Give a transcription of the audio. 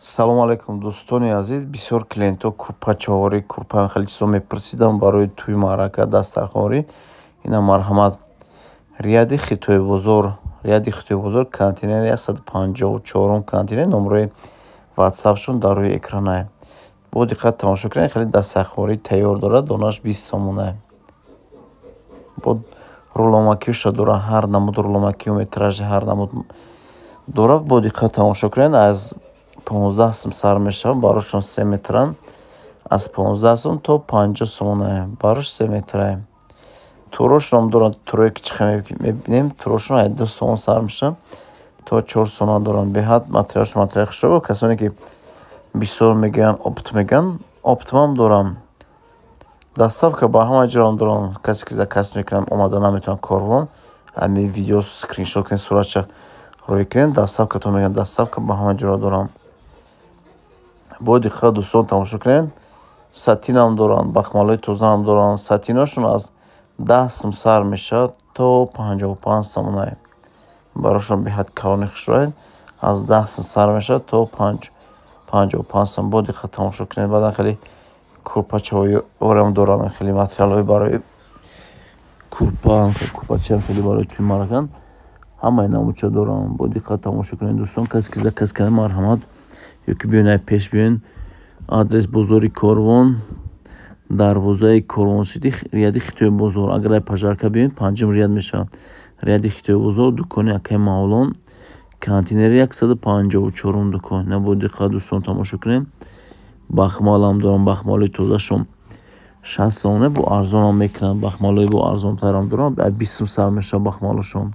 салом алейкум дӯстони азиз. Бисёр клиентҳо курпачаворӣ, курпаи хеле чизо мепурсидан барои тӯи маърака, дастархонворӣ. Ина марҳамат. Рияди Хитои бозор контейнери 154 контейнер номерои ватсапшон дар рӯи экран. Бо диққат тамошо кунед. Хеле дастархонворӣ тайёр дорад. Донаш 20 сомона. Бо руломакиша дорад. Ҳар намуд руломакио метражи ҳар намуд дорад. Бо диққат тамошо кунед. Аз 15 сом сар мешавад. Барошон 3 метран. Аз 15 сом то 50 сомона. Барош 3 метра. Турошон дорад. Турои кичиқа мебинем. Турошон 2 сом сар мешавад. То 4 сом дорад. Беҳад материалш материал хушро. Касоне ки бисёр мегӯянд опт мегӯянд. Оптмам дорам. Доставка ба ҳама ҷоам дорам. Касе ки заказ мекунам омада наметавонад кор кунад. Ами видео скриншот кунед, суратша рӯй кунед. Доставкатон мегӯянд. Доставка ба ҳама ҷо дорам. Бо диққат дӯстон тамошо кунед. Сатинам дорам. Бахмалои тозаам дорам. Сатиношон аз 10 сом сар мешавад то 55 сомона. Барошон беҳад калони хушроед. Аз 10 сом сар мешавад то 55 сом. Бо диққат тамошо кунед. Баъдан хеле курпачаворам дорам. Хеле материалҳои барои курпачаам хеле барои тӯи маърака. Ҳамаи намудча дорам. Бо диққат тамошо кунед дӯстон. Касе ки заказ кардем марҳамат. ёки биён пеш биён. Адрес бозори Корвон, дарвозаи Корвонсити, рияди Хитои бозор. Агар пажарка биён 5 рияд мешавад. Рияди Хитои бозор, дукони Акаи Мавлон, контейнери 154 дукон. Бо диққат дӯстон тамошо кунед. Бахмалам дорам. Бахмалои тозашон 60 сомона. Бо арзонам мекунам. Бахмалои бо арзонтарам дорам. 20 сом сар мешавад бахмалошон.